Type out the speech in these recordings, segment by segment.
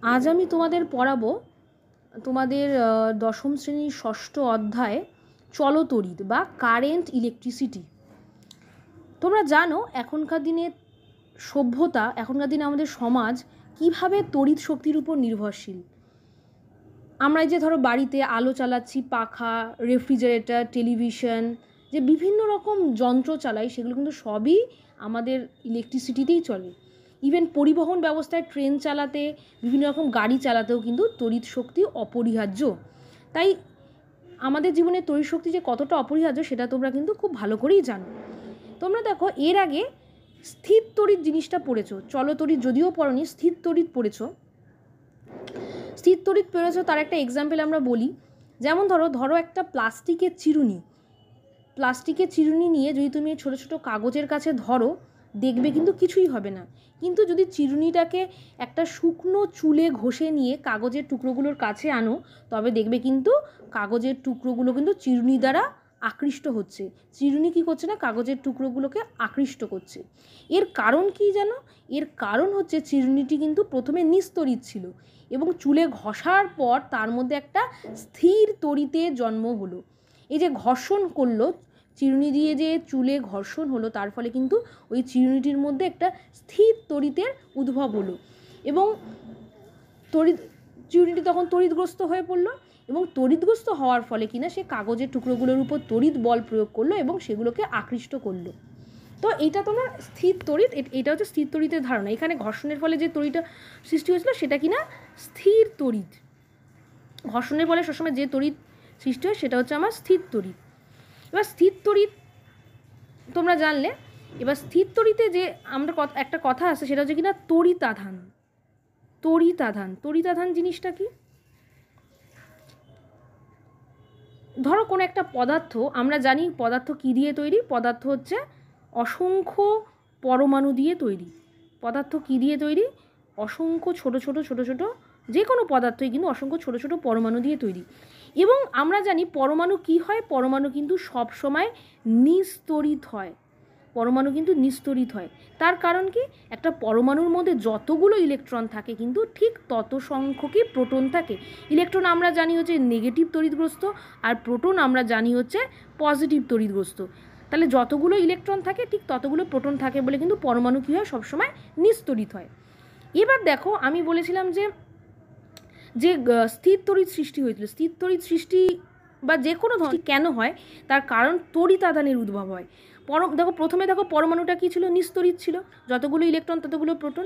আজ আমি তোমাদের পড়াবো তোমাদের দশম শ্রেণীর ষষ্ঠ অধ্যায় চলতড়িৎ বা কারেন্ট ইলেকট্রিসিটি। তোমরা জানো এখনকার দিনে সভ্যতা, এখনকার দিনে আমাদের সমাজ কিভাবে তড়িৎ শক্তির উপর নির্ভরশীল। আমরা এই যে ধরো বাড়িতে আলো চালাচ্ছি, পাখা, রেফ্রিজারেটর, টেলিভিশন, যে বিভিন্ন রকম যন্ত্র চালাই, সেগুলো কিন্তু সবই আমাদের ইলেকট্রিসিটিতেই চলে। ইভেন পরিবহন ব্যবস্থায় ট্রেন চালাতে, বিভিন্ন রকম গাড়ি চালাতেও কিন্তু তড়িৎ শক্তি অপরিহার্য। তাই আমাদের জীবনে তড়িৎ শক্তি যে কতটা অপরিহার্য সেটা তোমরা কিন্তু খুব ভালো করেই জানো। তোমরা দেখো, এর আগে স্থির তড়িৎ জিনিসটা পড়েছো, চলতড়িৎ যদিও পড়োনি, স্থির তড়িৎ পড়েছো। স্থির তড়িৎ পড়েছো, তার একটা এক্সাম্পল আমরা বলি। যেমন ধরো একটা প্লাস্টিকের চিরুনি নিয়ে যদি তুমি ছোটো ছোটো কাগজের কাছে ধরো, দেখবে কিন্তু কিছুই হবে না। কিন্তু যদি চিরুনিটাকে একটা শুকনো চুলে ঘষে নিয়ে কাগজের টুকরোগুলোর কাছে আনো, তবে দেখবে কিন্তু কাগজের টুকরোগুলো কিন্তু চিরুনি দ্বারা আকৃষ্ট হচ্ছে। চিরুনি কী করছে না, কাগজের টুকরোগুলোকে আকৃষ্ট করছে। এর কারণ কি জানো? এর কারণ হচ্ছে চিরুনিটি কিন্তু প্রথমে নিস্তড়িৎ ছিল এবং চুলে ঘষার পর তার মধ্যে একটা স্থির তড়িতের জন্ম হলো। এই যে ঘর্ষণ করলো, চিরুনি দিয়ে যে চুলে ঘর্ষণ হলো, তার ফলে কিন্তু ওই চিরুনিটির মধ্যে একটা স্থির তড়িতের উদ্ভব হলো এবং চিরুনিটি তখন তড়িৎগ্রস্ত হয়ে পড়লো এবং তড়িৎগ্রস্ত হওয়ার ফলে কিনা সে কাগজের টুকরোগুলোর উপর তড়িৎ বল প্রয়োগ করলো এবং সেগুলোকে আকৃষ্ট করলো। তো এইটা তোমার স্থির তড়িৎ, এটা হচ্ছে স্থির তড়িতের ধারণা। এখানে ঘর্ষণের ফলে যে তড়িৎটা সৃষ্টি হয়েছিল সেটা কিনা স্থির তড়িৎ। ঘর্ষণের ফলে সবসময় যে তড়িৎ সৃষ্টি হয় সেটা হচ্ছে আমার স্থির তড়িৎ। এবার স্থির তড়িৎ তোমরা জানলে। এবার স্থির তড়িতে যে আমরা একটা কথা আছে, সেটা হচ্ছে কিনা তড়িতাধান। তড়িতাধান জিনিসটা কি? ধরো কোনো একটা পদার্থ, আমরা জানি পদার্থ কী দিয়ে তৈরি। পদার্থ হচ্ছে অসংখ্য পরমাণু দিয়ে তৈরি। পদার্থ কী দিয়ে তৈরি? অসংখ্য ছোট ছোট যে কোনো পদার্থই কিন্তু অসংখ্য ছোট ছোট পরমাণু দিয়ে তৈরি। এবং আমরা জানি পরমাণু কি হয়, পরমাণু কিন্তু সবসময় নিস্তড়িৎ হয়। পরমাণু কিন্তু নিস্তড়িৎ হয়। তার কারণ কি? একটা পরমাণুর মধ্যে যতগুলো ইলেকট্রন থাকে কিন্তু ঠিক তত সংখ্যকই প্রোটন থাকে। ইলেকট্রন আমরা জানি হচ্ছে নেগেটিভ তড়িৎগ্রস্ত, আর প্রোটন আমরা জানি হচ্ছে পজিটিভ তড়িৎগ্রস্ত। তাহলে যতগুলো ইলেকট্রন থাকে ঠিক ততগুলো প্রোটন থাকে বলে কিন্তু পরমাণু কী হয়, সবসময় নিস্তড়িৎ হয়। এবার দেখো, আমি বলেছিলাম যে স্থির তড়িৎ সৃষ্টি হয়েছিল। স্থির তড়িৎ সৃষ্টি বা যে কোনো ধরনের কেন হয়, তার কারণ তড়িতাদানের উদ্ভব হয়। প্রথমে দেখো পরমাণুটা কী ছিল? নিস্তড়িৎ ছিল, যতগুলো ইলেকট্রন ততগুলো প্রোটন।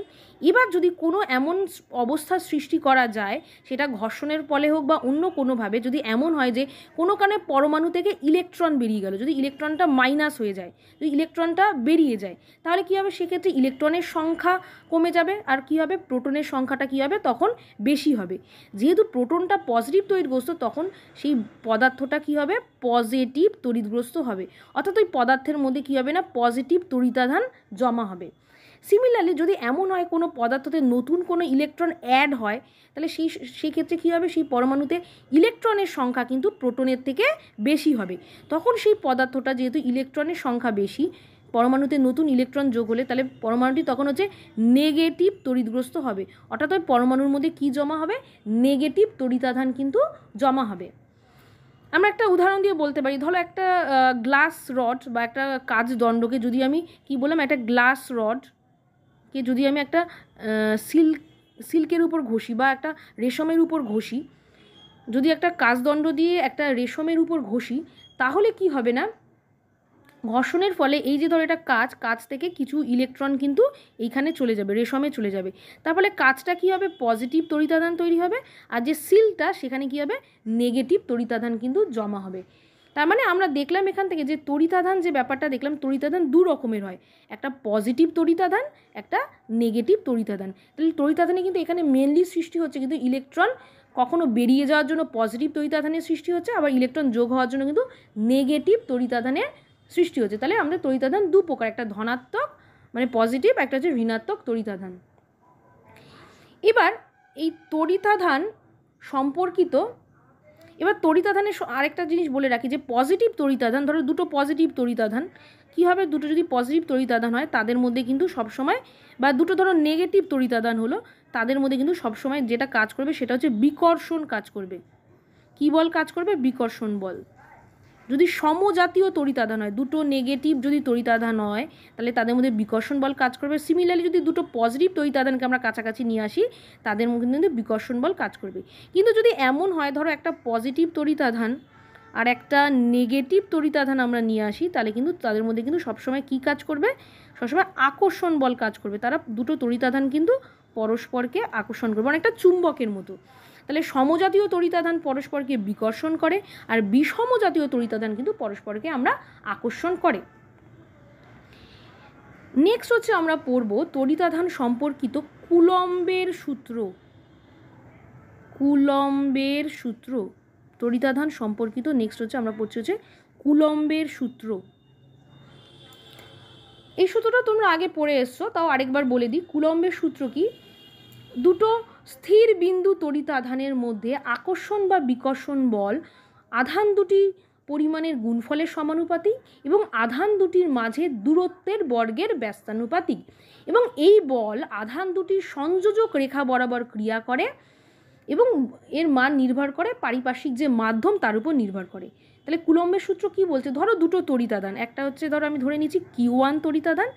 এবার যদি কোনো এমন অবস্থার সৃষ্টি করা যায়, সেটা ঘর্ষণের ফলে হোক বা অন্য কোনোভাবে, যদি এমন হয় যে কোনো কারণে পরমাণু থেকে ইলেকট্রন বেরিয়ে গেল, যদি ইলেকট্রনটা মাইনাস হয়ে যায়, যদি ইলেকট্রনটা বেরিয়ে যায়, তাহলে কী হবে? সেক্ষেত্রে ইলেকট্রনের সংখ্যা কমে যাবে, আর কী হবে? প্রোটনের সংখ্যাটা কী হবে? তখন বেশি হবে। যেহেতু প্রোটনটা পজিটিভ তড়িৎগ্রস্ত, তখন সেই পদার্থটা কী হবে? পজিটিভ তড়িৎগ্রস্ত হবে। অর্থাৎ ওই পদার্থের মধ্যে কী হবে না? পজিটিভ তড়িতাধান জমা হবে। সিমিলারলি যদি এমন হয় কোনো পদার্থতে নতুন কোনো ইলেকট্রন অ্যাড হয়, তাহলে সেই ক্ষেত্রে কী হবে? সেই পরমাণুতে ইলেকট্রনের সংখ্যা কিন্তু প্রোটনের থেকে বেশি হবে। তখন সেই পদার্থটা, যেহেতু ইলেকট্রনের সংখ্যা বেশি, পরমাণুতে নতুন ইলেকট্রন যোগ হলে তাহলে পরমাণুটি তখন হচ্ছে নেগেটিভ তড়িৎগ্রস্ত হবে। অর্থাৎ ওই পরমাণুর মধ্যে কী জমা হবে? নেগেটিভ তড়িতাধান কিন্তু জমা হবে। আমরা একটা উদাহরণ দিয়ে বলতে পারি। ধরো একটা গ্লাস রড বা একটা কাঁচ দণ্ডকে যদি আমি কি বললাম, একটা গ্লাস রডকে যদি আমি একটা সিল্কের উপর ঘষি বা একটা রেশমের উপর ঘষি, যদি একটা কাঁচদণ্ড দিয়ে একটা রেশমের উপর ঘষি, তাহলে কি হবে না, ঘর্ষণের ফলে এই যে ধরো এটা কাঁচ থেকে কিছু ইলেকট্রন কিন্তু এইখানে চলে যাবে, রেশমে চলে যাবে। তার ফলে কাঁচটা কী হবে? পজিটিভ তড়িতাধান তৈরি হবে, আর যে সিলটা সেখানে কী হবে? নেগেটিভ তড়িতাধান কিন্তু জমা হবে। তার মানে আমরা দেখলাম এখান থেকে যে তড়িতাধান, যে ব্যাপারটা দেখলাম, তড়িতাধান দু রকমের হয়, একটা পজিটিভ তড়িতাধান, একটা নেগেটিভ তড়িতাধান। তাহলে তড়িতাধানে কিন্তু এখানে মেনলি সৃষ্টি হচ্ছে কিন্তু ইলেকট্রন কখনো বেরিয়ে যাওয়ার জন্য পজিটিভ তড়িতাধানের সৃষ্টি হচ্ছে, আবার ইলেকট্রন যোগ হওয়ার জন্য কিন্তু নেগেটিভ তড়িতাধানের সৃষ্টি হচ্ছে। তাহলে আমাদের তড়িতাধান দু প্রকার, একটা ধনাত্মক মানে পজিটিভ, একটা হচ্ছে ঋণাত্মক তড়িতাধান। এবার এই তড়িতাধান সম্পর্কিত এবার তড়িতাধানের আরেকটা জিনিস বলে রাখি যে পজিটিভ তড়িতাধান, ধরো দুটো পজিটিভ তড়িতাধান, কী হবে, দুটো যদি পজিটিভ তড়িতাধান হয় তাদের মধ্যে কিন্তু সবসময়, বা দুটো ধরো নেগেটিভ তড়িতাধান হলো, তাদের মধ্যে কিন্তু সবসময় যেটা কাজ করবে সেটা হচ্ছে বিকর্ষণ কাজ করবে। কী বল কাজ করবে? বিকর্ষণ বল। যদি সমজাতীয় তড়িতাধান হয়, দুটো নেগেটিভ যদি তড়িতাধান হয় তাহলে তাদের মধ্যে বিকর্ষণ বল কাজ করবে। সিমিলারলি যদি দুটো পজিটিভ তড়িতাধানকে আমরা কাছাকাছি নিয়ে আসি তাদের মধ্যে কিন্তু বিকর্ষণ বল কাজ করবে। কিন্তু যদি এমন হয় ধরো একটা পজিটিভ তড়িতাধান আর একটা নেগেটিভ তড়িতাধান আমরা নিয়ে আসি, তাহলে কিন্তু তাদের মধ্যে কিন্তু সবসময় কী কাজ করবে? সবসময় আকর্ষণ বল কাজ করবে। তারা দুটো তড়িতাধান কিন্তু পরস্পরকে আকর্ষণ করবে, অনেকটা চুম্বকের মতো। তাহলে সমজাতীয় তড়িতাধান পরস্পরকে বিকর্ষণ করে, আর বিষমজাতীয় তড়িতাধান কিন্তু পরস্পরকে আমরা আকর্ষণ করে। নেক্সট হচ্ছে আমরা পড়ব তড়িতাধান সম্পর্কিত কুলম্বের সূত্র। কুলম্বের সূত্র, তড়িতাধান সম্পর্কিত নেক্সট হচ্ছে আমরা পড়ছি হচ্ছে কুলম্বের সূত্র। এই সূত্রটা তোমরা আগে পড়ে এসছো, তাও আরেকবার বলে দিই। কুলম্বের সূত্র কি? দুটো স্থির বিন্দু তড়িতাধানের মধ্যে আকর্ষণ বা বিকর্ষণ বল আধান দুটি পরিমাণের গুণফলের সমানুপাতিক এবং আধান দুটির মাঝে দূরত্বের বর্গের ব্যস্তানুপাতিক, এবং এই বল আধান দুটির সংযোজক রেখা বরাবর ক্রিয়া করে এবং এর মান নির্ভর করে পারিপার্শ্বিক যে মাধ্যম তার উপর নির্ভর করে। তাহলে কুলম্বের সূত্র কি বলছে? ধরো দুটো তড়িতাধান, একটা হচ্ছে ধরো আমি ধরে নিচ্ছি Q1 তড়িতাধান,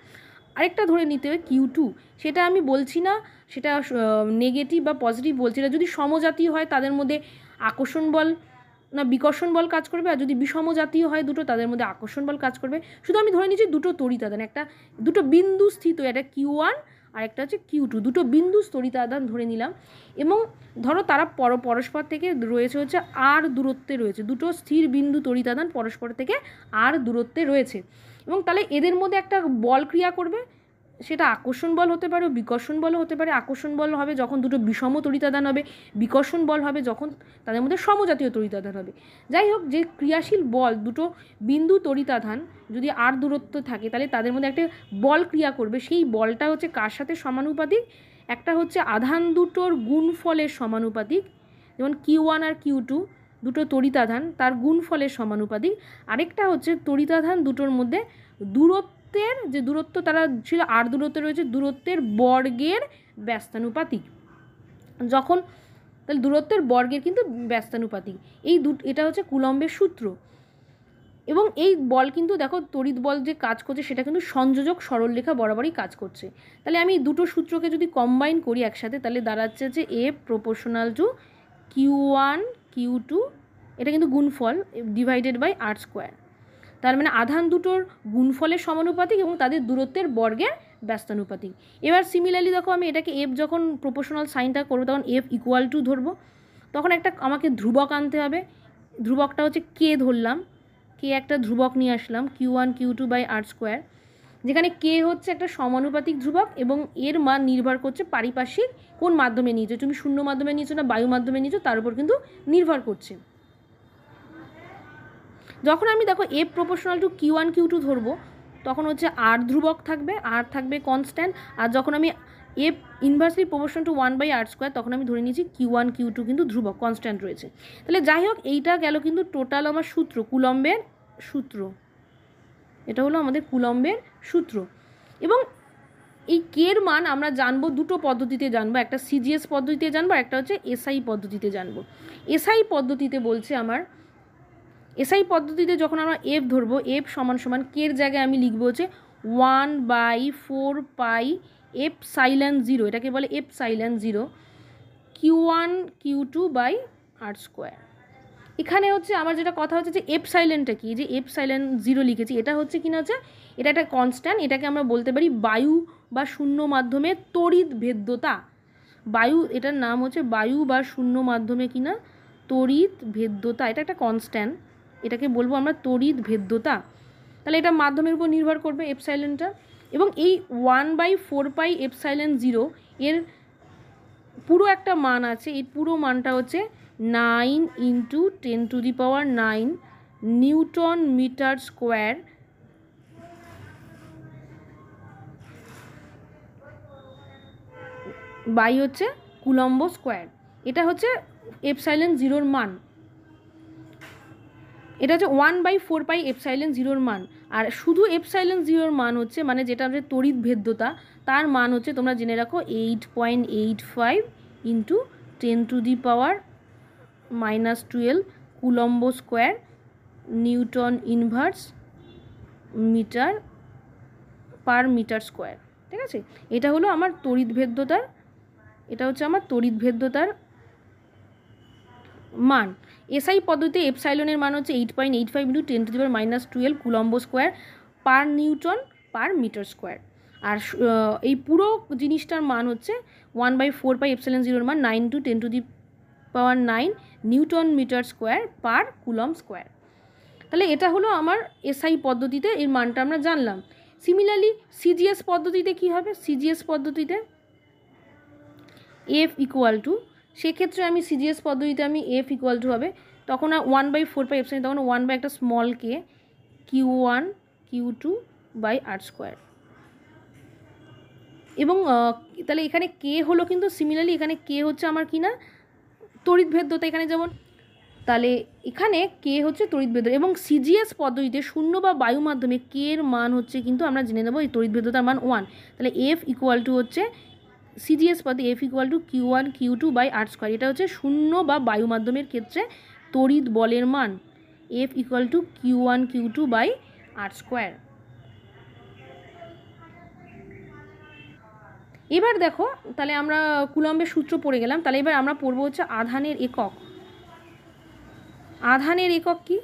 আরেকটা ধরে নিতে হবে Q2। সেটা আমি বলছি না সেটা নেগেটিভ বা পজিটিভ বলছি না। যদি সমজাতীয় হয় তাদের মধ্যে আকর্ষণ বল না বিকর্ষণ বল কাজ করবে, আর যদি বিষমজাতীয় হয় দুটো তাদের মধ্যে আকর্ষণ বল কাজ করবে। শুধু আমি ধরে নিচ্ছি দুটো তড়িতাধান, একটা দুটো বিন্দু স্থিত, একটা Q1 আর একটা হচ্ছে Q2, দুটো বিন্দু তড়িতাধান ধরে নিলাম। এবং ধরো তারা পরস্পর থেকে রয়েছে হচ্ছে আর দূরত্বে রয়েছে, দুটো স্থির বিন্দু তড়িতাধান পরস্পর থেকে আর দূরত্বে রয়েছে, এবং তাহলে এদের মধ্যে একটা বল ক্রিয়া করবে, সেটা আকর্ষণ বল হতে পারে, বিকর্ষণ বলও হতে পারে। আকর্ষণ বল হবে যখন দুটো বিষম তড়িতাধান হবে, বিকর্ষণ বল হবে যখন তাদের মধ্যে সমজাতীয় তড়িতাধান হবে। যাই হোক, যে ক্রিয়াশীল বল দুটো বিন্দু তড়িতাধান যদি আর দূরত্ব থাকে তাহলে তাদের মধ্যে একটা বল ক্রিয়া করবে। সেই বলটা হচ্ছে কার সাথে সমানুপাতিক? একটা হচ্ছে আধান দুটোর গুণফলের সমানুপাতিক, যেমন Q1 আর Q2 দুটো তড়িতাধান তার গুণফলের সমানুপাতিক। আরেকটা হচ্ছে তড়িতাধান দুটোর মধ্যে দূরত্বের যে দূরত্ব তারা ছিল আর দূরত্বে রয়েছে, দূরত্বের বর্গের ব্যস্তানুপাতিক। যখন তাহলে দূরত্বের বর্গের কিন্তু ব্যস্তানুপাতিক। এটা হচ্ছে কুলম্বের সূত্র। এবং এই বল কিন্তু দেখো তড়িৎ বল যে কাজ করছে সেটা কিন্তু সংযোজক সরলরেখা বরাবরই কাজ করছে। তাহলে আমি দুটো সূত্রকে যদি কম্বাইন করি একসাথে তাহলে দাঁড়াচ্ছে যে F proportional to Q1 Q2, এটা কিন্তু গুণফল ডিভাইডেড বাই R²। তার মানে আধান দুটোর গুণফলের সমানুপাতিক এবং তাদের দূরত্বের বর্গের ব্যস্তানুপাতিক। এবার সিমিলারলি দেখো আমি এটাকে F যখন প্রপোর্শনাল সাইনটা করবো তখন F ইকুয়াল টু ধরবো, তখন একটা আমাকে ধ্রুবক আনতে হবে। ধ্রুবকটা হচ্ছে K ধরলাম, K একটা ধ্রুবক নিয়ে আসলাম Q1 Q2 বাই R², যেখানে K হচ্ছে একটা সমানুপাতিক ধ্রুবক এবং এর মান নির্ভর করছে পারিপার্শ্বিক কোন মাধ্যমে নিয়েছো, তুমি শূন্য মাধ্যমে নিয়েছো না বায়ু মাধ্যমে নিয়েছো তার উপর কিন্তু নির্ভর করছে। যখন আমি দেখো F proportional to Q1 Q2 ধরবো তখন হচ্ছে R ধ্রুবক থাকবে, R থাকবে কনস্ট্যান্ট। আর যখন আমি F inversely proportional to 1/R² তখন আমি ধরে নিয়েছি Q1 Q2 কিন্তু ধ্রুবক কনস্ট্যান্ট রয়েছে। তাহলে যাই হোক, এইটা গেল কিন্তু টোটাল আমার সূত্র, কুলম্বের সূত্র। এটা হলো আমাদের কুলম্বের সূত্র। এবং এই কের মান আমরা জানবো দুটো পদ্ধতিতে জানবো, একটা CGS পদ্ধতিতে জানবো, একটা হচ্ছে SI পদ্ধতিতে জানবো। SI পদ্ধতিতে বলছে আমার, SI পদ্ধতিতে যখন আমরা F ধরবো, F সমান সমান কের জায়গায় আমি লিখবো হচ্ছে 1/4 πε0, এটাকে বলে ε0 Q1 Q2 বাই R²। এখানে হচ্ছে আমার যেটা কথা হচ্ছে যে এপসাইলেনটা কি, যে ε0 লিখেছি এটা হচ্ছে কিনা হচ্ছে এটা একটা কনস্ট্যান্ট, এটাকে আমরা বলতে পারি বায়ু বা শূন্য মাধ্যমে তড়িৎ ভেদ্যতা। বায়ু, এটার নাম হচ্ছে বায়ু বা শূন্য মাধ্যমে কিনা তড়িৎ ভেদ্যতা, এটা একটা কনস্ট্যান্ট, এটাকে বলবো আমরা তড়িৎ ভেদ্যতা। তাহলে এটা মাধ্যমের উপর নির্ভর করবে এপসাইলেনটা। এবং এই 1/4 πε0 এর পুরো একটা মান আছে, এই পুরো মানটা হচ্ছে 9 × 10⁹ নিউটন মিটার স্কোয়ার বাই হচ্ছে কুলম্ব স্কোয়ার। এটা হচ্ছে ε0 মান। এটা হচ্ছে 1/4πε0 মান। আর শুধু ε0 মান হচ্ছে মানে যেটা হচ্ছে তড়িৎ ভেদ্যতা, তার মান হচ্ছে তোমরা জেনে রাখো 8.85 into 10⁻⁻12 coulomb square newton inverse metre per metre square. ঠিক আছে, এটা হলো আমার তড়িৎ ভেদ্যতার, এটা হচ্ছে আমার তড়িৎ ভেদ্যতার মান। এসআই পদ্ধতিতে এপসাইলনের মান হচ্ছে 8.85 into 10⁻⁻12 coulomb square per newton per metre square. আর এই পুরো জিনিসটার মান হচ্ছে 1/4πε0 মান 9×10⁹ newton metre square per coulomb square. তাহলে এটা হলো আমার এসআই পদ্ধতিতে এর মানটা আমরা জানলাম। সিমিলারলি সিজিএস পদ্ধতিতে কী হবে? সিজিএস পদ্ধতিতে এফ ইকুয়াল টু, সেক্ষেত্রে আমি সিজিএস পদ্ধতিতে আমি এফ ইকুয়াল টু হবে তখন 1/4πε, তখন 1 বাই একটা স্মল কে Q1 Q2/r²। এবং তাহলে এখানে কে হলো কিন্তু সিমিলারলি এখানে কে হচ্ছে আমার কি না তড়িৎ ভেদ্যতা, এখানে যেমন, তাহলে এখানে কে হচ্ছে তড়িৎ ভেদ্যতা। এবং সিজিএস পদ্ধতিতে শূন্য বা বায়ু মাধ্যমে কে এর মান হচ্ছে কিন্তু আমরা জেনে নেব এই তড়িৎ ভেদ্যতার মান 1। তাহলে এফ ইকুয়াল টু হচ্ছে সিজিএস পদ্ধতি F equal to Q1 Q2/r²। এটা হচ্ছে শূন্য বা বায়ু মাধ্যমের ক্ষেত্রে তড়িৎ বলের মান, F equal to Q1 Q2/r²। এবার দেখো, তাহলে আমরা কুলম্বের সূত্র পড়ে গেলাম। তাহলে এবার আমরা পড়বো হচ্ছে আধানের একক। আধানের একক কি?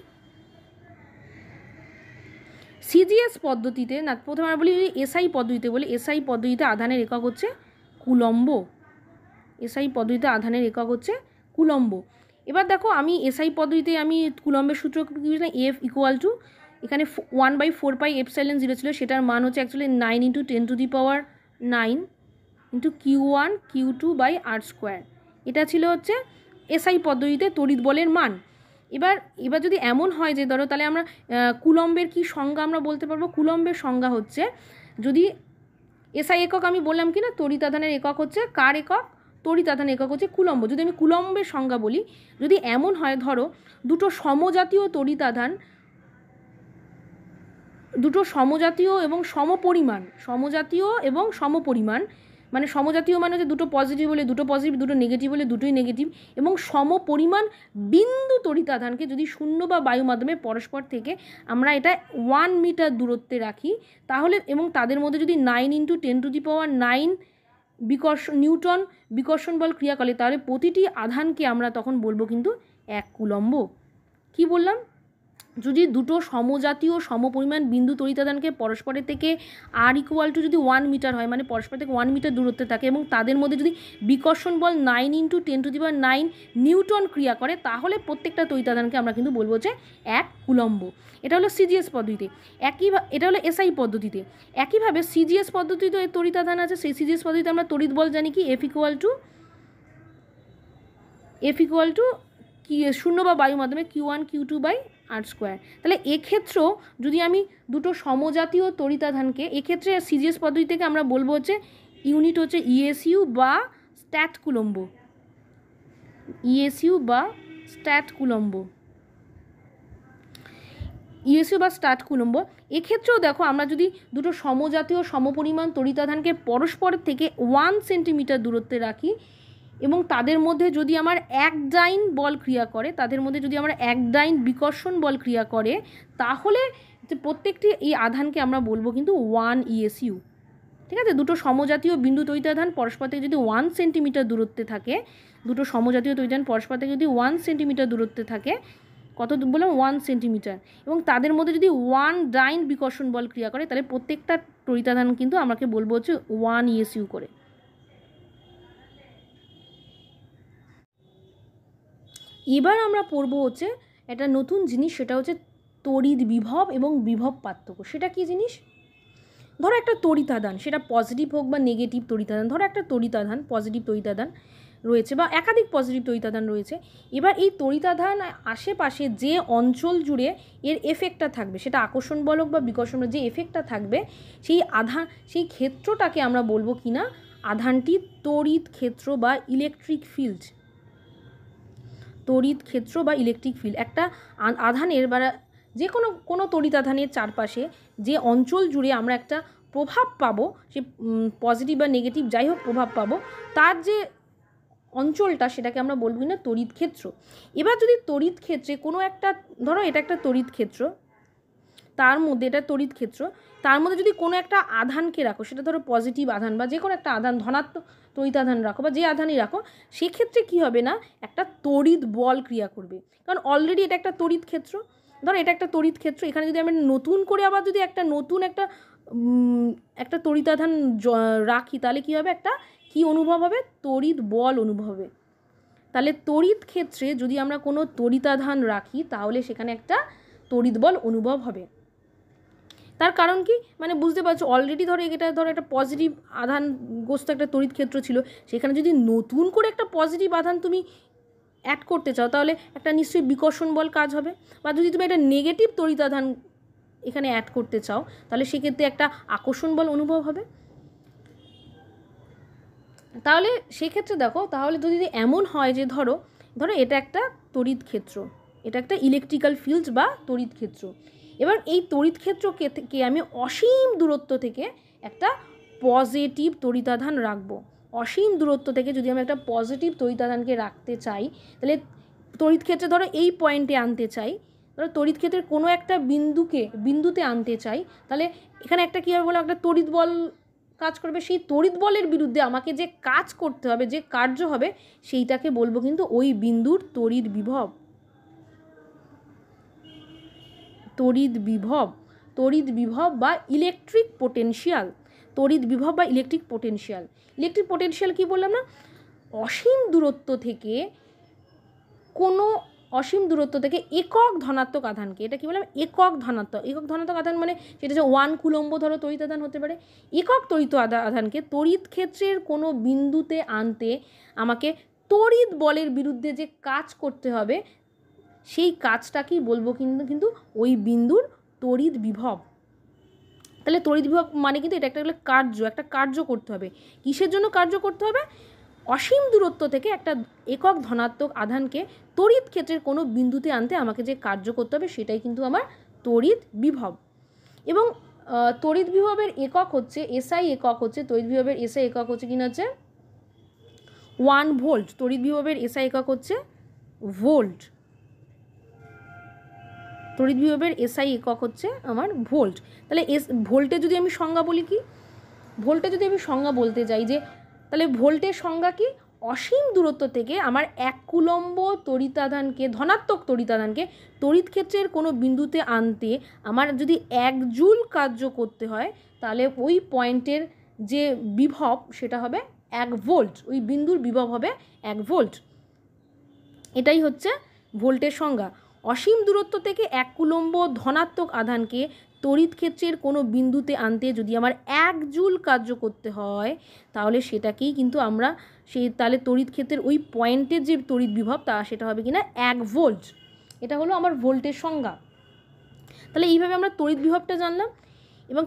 সিজিএস পদ্ধতিতে না, প্রথমে আমরা বলি এসআই পদ্ধতিতে, বলি এসআই পদ্ধতিতে আধানের একক হচ্ছে কুলম্ব। এসআই পদ্ধতিতে আধানের একক হচ্ছে কুলম্ব। এবার দেখো আমি এসআই পদ্ধতিতে আমি কুলম্বের সূত্র এফ ইকুয়াল টু, এখানে 1/4πε0 ছিল, সেটার মান হচ্ছে অ্যাকচুয়ালি 9×10⁹ ইন্টু Q1 Q2/r²। এটা ছিল হচ্ছে এসআই পদ্ধতিতে তড়িৎ বলের মান। এবার যদি এমন হয় যে ধরো, তাহলে আমরা কুলম্বের কি সংজ্ঞা আমরা বলতে পারবো? কুলম্বের সংজ্ঞা হচ্ছে, যদি এসআই একক আমি বললাম কি না তড়িৎ আধানের একক হচ্ছে কার একক? তড়িৎ আধানের একক হচ্ছে কুলম্ব। যদি আমি কুলম্বের সংজ্ঞা বলি, যদি এমন হয় ধরো দুটো সমজাতীয় তড়িৎ আধান, দুটো সমজাতীয় এবং সমপরিমাণ, সমজাতীয় এবং সমপরিমাণ, মানে সমজাতীয় মানে হচ্ছে দুটো পজিটিভ হলে দুটো পজিটিভ, দুটো নেগেটিভ হলে দুটোই নেগেটিভ, এবং সমপরিমাণ বিন্দু তড়িৎ আধানকে যদি শূন্য বা বায়ু মাধ্যমে পরস্পর থেকে আমরা এটা 1 মিটার দূরত্বে রাখি, তাহলে এবং তাদের মধ্যে যদি 9×10⁹ নিউটন বিকর্ষণ বল ক্রিয়া করে, তাহলে প্রতিটি আধানকে আমরা তখন বলবো কিন্তু 1 কুলম্ব। কি বললাম? যদি দুটো সমজাতীয় সমপরিমাণ বিন্দু তড়িৎ আধানকে পরস্পরের থেকে আর ইকুয়াল টু যদি 1 মিটার হয়, মানে পরস্পর থেকে 1 মিটার দূরত্বে থাকে, এবং তাদের মধ্যে যদি বিকর্ষণ বল 9×10⁹ নিউটন ক্রিয়া করে, তাহলে প্রত্যেকটা তড়িৎ আধানকে আমরা কিন্তু বলবো যে 1 কুলম্ব। এটা হলো সিজিএস পদ্ধতিতে। এটা হলো এসআই পদ্ধতিতে। একইভাবে সিজিএস পদ্ধতিতে তড়িৎ আধান আছে, সেই সিজিএস পদ্ধতিতে আমরা তড়িৎ বল জানি কি এফ ইকুয়াল টু কি শূন্য বা বায়ু মাধ্যমে Q1 Q2/r²। তাহলে এক্ষেত্রেও যদি আমি দুটো সমজাতীয় তড়িৎ আধানকে, এক্ষেত্রে সিজিএস পদ্ধতি থেকে আমরা বলবো হচ্ছে ইউনিট হচ্ছে ইএসইউ বা স্ট্যাট কুলম্ব। ইএসইউ বা স্ট্যাট কুলম্ব। ইএসইউ বা স্ট্যাট কুলম্ব। এক্ষেত্রেও দেখো আমরা যদি দুটো সমজাতীয় সমপরিমাণ তড়িৎ আধানকে পরস্পর থেকে 1 সেন্টিমিটার দূরত্বে রাখি, এবং তাদের মধ্যে যদি আমার এক ডাইন বল ক্রিয়া করে, তাদের মধ্যে যদি আমরা এক ডাইন বিকর্ষণ বল ক্রিয়া করে, তাহলে প্রত্যেকটি এই আধানকে আমরা বলবো কিন্তু 1 ইএসইউ। ঠিক আছে, দুটো সমজাতীয় বিন্দু তড়িৎ আধান পরস্পর থেকে যদি 1 সেন্টিমিটার দূরত্বে থাকে, দুটো সমজাতীয় তড়িৎ আধান পরস্পর থেকে যদি 1 সেন্টিমিটার দূরত্বে থাকে, কত বললাম 1 সেন্টিমিটার, এবং তাদের মধ্যে যদি 1 ডাইন বিকর্ষণ বল ক্রিয়া করে, তাহলে প্রত্যেকটা তড়িৎ আধান কিন্তু আমাকে বলবো হচ্ছে 1 ইএসইউ করে। এবার আমরা পড়বো হচ্ছে একটা নতুন জিনিস, সেটা হচ্ছে তড়িৎ বিভব এবং বিভব পার্থক্য। সেটা কি জিনিস? ধরো একটা তড়িৎ আধান, সেটা পজিটিভ হোক বা নেগেটিভ তড়িৎ আধান, ধরো একটা তড়িৎ আধান পজিটিভ তড়িৎ আধান রয়েছে বা একাধিক পজিটিভ তড়িৎ আধান রয়েছে। এবার এই তড়িৎ আধান আশেপাশে যে অঞ্চল জুড়ে এর এফেক্টটা থাকবে, সেটা আকর্ষণ বল হোক বা বিকর্ষণ বল, যে এফেক্টটা থাকবে সেই ক্ষেত্রটাকে আমরা বলবো কিনা আধানটি তড়িৎ ক্ষেত্র বা ইলেকট্রিক ফিল্ড। তড়িৎ ক্ষেত্র বা ইলেকট্রিক ফিল্ড। একটা আধানের বা যে কোনো তড়িৎ আধানের চারপাশে যে অঞ্চল জুড়ে আমরা একটা প্রভাব পাবো, সে পজিটিভ বা নেগেটিভ যাই হোক প্রভাব পাবো, তার যে অঞ্চলটা সেটাকে আমরা বলবো না তড়িৎ ক্ষেত্র। এবার যদি তড়িৎ ক্ষেত্রে কোনো একটা, ধরো এটা একটা তড়িৎ ক্ষেত্র, তার মধ্যে এটা তড়িৎ ক্ষেত্র, তার মধ্যে যদি কোনো একটা আধানকে রাখো, সেটা ধরো পজিটিভ আধান বা যে কোনো একটা আধান, ধনাত্মক তড়িৎ আধান রাখো বা যে আধানই রাখো, সেক্ষেত্রে কী হবে না, একটা তড়িৎ বল ক্রিয়া করবে। কারণ অলরেডি এটা একটা তড়িৎ ক্ষেত্র। ধরো এটা একটা তড়িৎ ক্ষেত্র, এখানে যদি আমরা নতুন করে আবার যদি নতুন একটা তড়িৎ আধান রাখি, তাহলে কী হবে, একটা কি অনুভব হবে, তড়িৎ বল অনুভব হবে। তাহলে তড়িৎ ক্ষেত্রে যদি আমরা কোনো তড়িৎ আধান রাখি, তাহলে সেখানে একটা তড়িৎ বল অনুভব হবে। তার কারণ কি, মানে বুঝতে পারছো, অলরেডি ধরো একটা পজিটিভ আধানগ্রস্ত একটা তড়িৎ ক্ষেত্র ছিল, সেখানে যদি নতুন করে একটা পজিটিভ আধান তুমি অ্যাড করতে চাও, তাহলে একটা নিশ্চয়ই বিকর্ষণ বল কাজ হবে। বা যদি তুমি একটা নেগেটিভ তড়িৎ আধান এখানে অ্যাড করতে চাও, তাহলে সেক্ষেত্রে একটা আকর্ষণ বল অনুভব হবে। তাহলে সেক্ষেত্রে দেখো, তাহলে যদি এমন হয় যে ধরো এটা একটা তড়িৎ ক্ষেত্র, এটা একটা ইলেকট্রিক্যাল ফিল্ড বা তড়িৎ ক্ষেত্র। এবার এই তড়িৎ ক্ষেত্রকে আমি অসীম দূরত্ব থেকে একটা পজিটিভ তড়িতাধান রাখবো। অসীম দূরত্ব থেকে যদি আমি একটা পজিটিভ তড়িতাধানকে রাখতে চাই, তাহলে তড়িৎ ক্ষেত্রে ধরো এই পয়েন্টে আনতে চাই, ধরো তড়িৎ ক্ষেত্রের কোনো একটা বিন্দুতে আনতে চাই, তাহলে এখানে একটা কী হবে বলো, একটা তড়িৎ বল কাজ করবে। সেই তড়িৎ বলের বিরুদ্ধে আমাকে যে কাজ করতে হবে, যে কার্য হবে, সেইটাকে বলবো কিন্তু ওই বিন্দুর তড়িৎ বিভব। তড়িৎ বিভব বা ইলেকট্রিক পোটেনশিয়াল। তড়িৎ বিভব বা ইলেকট্রিক পোটেনশিয়াল। ইলেকট্রিক পোটেনশিয়াল কি বললাম না, অসীম দূরত্ব থেকে একক ধনাত্মক আধানকে, এটা কি বললাম, একক ধনাত্মক আধান, মানে সেটা যে 1 কুলম্ব ধরো তড়িৎ আধান হতে পারে। একক তড়িৎ আধানকে তড়িৎ ক্ষেত্রের কোনো বিন্দুতে আনতে আমাকে তড়িৎ বলের বিরুদ্ধে যে কাজ করতে হবে, সেই কাজটাকেই বলবো কিন্তু ওই বিন্দুর তড়িৎ বিভব। তাহলে তড়িৎ বিভব মানে কিন্তু এটা একটা কার্য করতে হবে। কিসের জন্য কার্য করতে হবে, অসীম দূরত্ব থেকে একটা একক ধনাত্মক আধানকে তড়িৎ ক্ষেত্রের কোনো বিন্দুতে আনতে আমাকে যে কার্য করতে হবে, সেটাই কিন্তু আমার তড়িৎ বিভব। এবং তড়িৎ বিভবের একক হচ্ছে এসআই একক হচ্ছে, তড়িৎ বিভবের এসআই একক হচ্ছে কিনা হচ্ছে 1 ভোল্ট। তড়িৎ বিভবের এসআই একক হচ্ছে ভোল্ট। তড়িৎ বিভবের এসআই একক হচ্ছে আমার ভোল্ট। তাহলে ভোল্টে যদি আমি সংজ্ঞা বলি, কি ভোল্টে যদি আমি সংজ্ঞা বলতে যাই, যে তাহলে ভোল্টের সংজ্ঞা কি, অসীম দূরত্ব থেকে আমার 1 কুলম্ব তড়িতাধানকে, ধনাত্মক তড়িতাধানকে তড়িৎ ক্ষেত্রের কোনো বিন্দুতে আনতে আমার যদি 1 জুল কার্য করতে হয়, তাহলে ওই পয়েন্টের যে বিভব সেটা হবে 1 ভোল্ট। ওই বিন্দুর বিভব হবে 1 ভোল্ট। এটাই হচ্ছে ভোল্টের সংজ্ঞা। অসীম দূরত্ব থেকে 1 কুলম্ব ধনাত্মক আধানকে তড়িৎ ক্ষেত্রের কোনো বিন্দুতে আনতে যদি আমার 1 জুল কার্য করতে হয়, তাহলে সেটাকেই কিন্তু আমরা তাহলে তড়িৎ ক্ষেত্রের ওই পয়েন্টের যে তড়িৎ বিভব সেটা হবে কিনা 1 ভোল্ট। এটা হলো আমার ভোল্টের সংজ্ঞা। তাহলে এইভাবে আমরা তড়িৎ বিভবটা জানলাম। এবং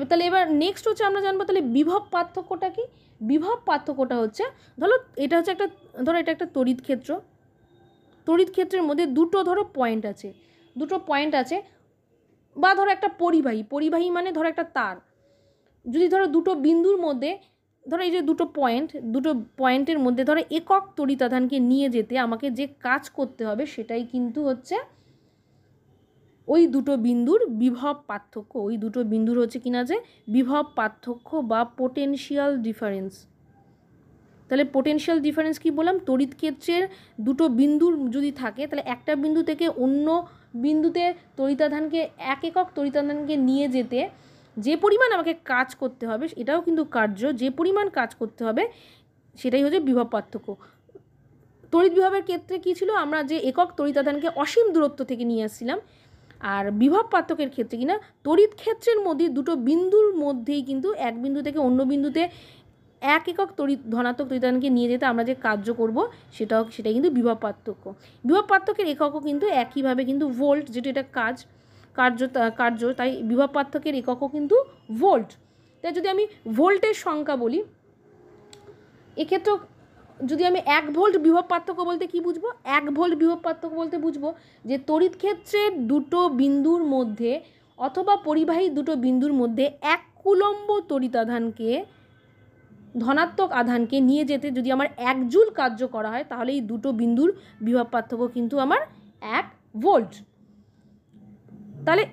তাহলে এবার নেক্সট হচ্ছে আমরা জানবো তাহলে বিভব পার্থক্যটা কি। বিভব পার্থক্যটা হচ্ছে, এটা একটা তড়িৎ ক্ষেত্র। তড়িৎ ক্ষেত্রের মধ্যে দুটো পয়েন্ট আছে, বা ধরো একটা পরিবাহী মানে ধরো একটা তার। যদি ধরো দুটো বিন্দুর মধ্যে, ধরো এই যে দুটো পয়েন্টের মধ্যে ধরো একক তড়িতাধানকে নিয়ে যেতে আমাকে যে কাজ করতে হবে, সেটাই কিন্তু হচ্ছে ওই দুটো বিন্দুর বিভব পার্থক্য। ওই দুটো বিন্দুর হচ্ছে কিনা যে বিভব পার্থক্য বা পোটেনশিয়াল ডিফারেন্স। তাহলে পোটেনশিয়াল ডিফারেন্স কি বললাম, তড়িৎ ক্ষেত্রের দুটো বিন্দুর যদি থাকে, তাহলে একটা বিন্দু থেকে অন্য বিন্দুতে তড়িতাধানকে একক তড়িতাধানকে নিয়ে যেতে যে পরিমাণ আমাকে কাজ করতে হবে, এটাও কিন্তু কার্য, যে পরিমাণ কাজ করতে হবে সেটাই হচ্ছে বিভব পার্থক্য। তড়িৎ বিভবের ক্ষেত্রে কী ছিল, আমরা যে একক তড়িতাধানকে অসীম দূরত্ব থেকে নিয়ে আসছিলাম। আর বিভব পার্থক্যের ক্ষেত্রে কিনা তড়িৎ ক্ষেত্রের মধ্যে দুটো বিন্দুর মধ্যেই কিন্তু এক বিন্দু থেকে অন্য বিন্দুতে একক ধনাত্মক তড়িতাধানকে নিয়ে যেতে আমরা যে কার্য করব, সেটাই কিন্তু বিভব পার্থক্য। বিভব পার্থক্যের এককও কিন্তু একইভাবে কিন্তু ভোল্ট, যেটা এটা কার্য, তাই বিভব পার্থক্যের এককও কিন্তু ভোল্ট। তাই যদি আমি ভোল্টের সংখ্যা বলি, এক্ষেত্রেও যদি আমি 1 ভোল্ট বিভব পার্থক্য বলতে কি বুঝবো, 1 ভোল্ট বিভব পার্থক্য বলতে বুঝবো যে তড়িৎ ক্ষেত্রের দুটো বিন্দুর মধ্যে অথবা পরিবাহী দুটো বিন্দুর মধ্যে 1 কুলম্ব তড়িতাধানকে, ধনাত্মক আধানকে নিয়ে যেতে যদি আমার 1 জুল কার্য করা হয়, তাহলে এই দুটো বিন্দুর বিভব পার্থক্য কিন্তু আমার 1 ভোল্ট। তাহলে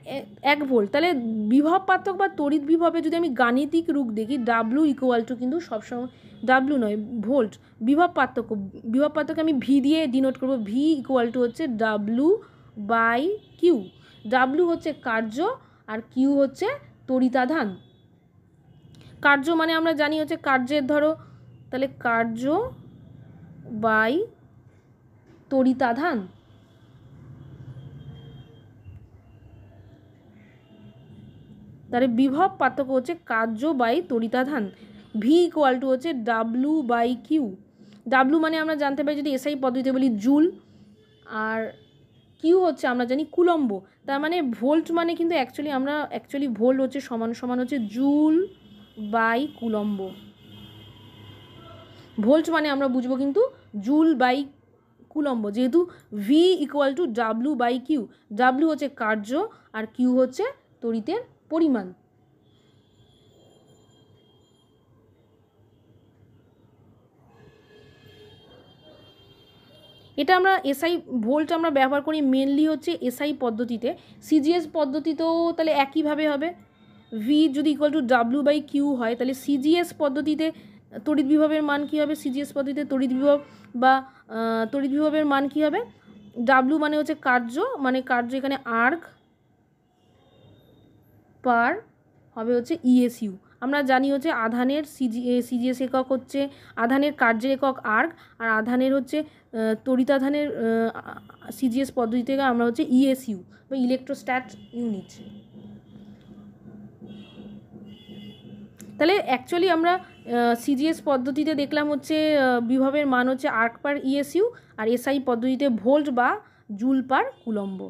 1 ভোল্ট, তাহলে বিভব পার্থক্য বা তড়িৎ বিভবে যদি আমি গাণিতিক রূপ দেখি, ডাব্লু ইকুয়াল টু কিন্তু সবসময় ডাব্লু নয় ভোল্ট, বিভব পার্থক্য, বিভব পার্থক্য আমি ভি দিয়ে ডিনোট করবো, ভি ইকুয়াল টু হচ্ছে ডাব্লু বাই কিউ। ডাব্লু হচ্ছে কার্য আর কিউ হচ্ছে তড়িতাধান। কার্য মানে আমরা জানি হচ্ছে কার্যের ধরো, তাহলে কার্য বাই তড়িতাধান। তাহলে বিভব পার্থক্য হচ্ছে কার্য বাই তড়িতাধান। ভি ইকুয়াল টু হচ্ছে ডাব্লু বাই কিউ। ডাব্লু মানে আমরা জানতে পারি যদি এসআই পদ্ধতিতে বলি জুল, আর কিউ হচ্ছে আমরা জানি কুলম্ব। তার মানে ভোল্ট মানে কিন্তু অ্যাকচুয়ালি ভোল্ট হচ্ছে সমান সমান হচ্ছে জুল বাই কুলম্ব। ভোল্ট মানে আমরা বুঝবো কিন্তু জুল বাই কুলম্ব, যেহেতু V equal to W by Q. W হচ্ছে কার্য আর কিউ হচ্ছে তড়িতের পরিমাণ। এটা আমরা এসআই ভোল্ট আমরা ব্যবহার করি মেনলি হচ্ছে এসআই পদ্ধতিতে। সিজিএস পদ্ধতিতেও তাহলে একইভাবে হবে, ভি যদি equal to W by Q হয়, তাহলে সিজিএস পদ্ধতিতে তড়িৎ বিভবের মান কী হবে, সিজিএস পদ্ধতিতে তড়িৎ বিভব বা তড়িৎ বিভবের মান কী হবে, ডাব্লু মানে হচ্ছে কার্য, মানে কার্য এখানে আর্ক পার হবে হচ্ছে ইএসইউ। আমরা জানি হচ্ছে আধানের সিজিএস একক হচ্ছে আধানের কার্যের একক আর্ক, আর আধানের হচ্ছে তড়িতাধানের সিজিএস পদ্ধতি থেকে আমরা হচ্ছে ইএসইউ বা ইলেকট্রোস্ট্যাট ইউনিট। তাহলে অ্যাকচুয়ালি আমরা সিজিএস পদ্ধতিতে দেখলাম হচ্ছে বিভবের মান হচ্ছে আর্ক পার ইএসইউ, আর এসআই পদ্ধতিতে ভোল্ট বা জুল পার কুলম্ব।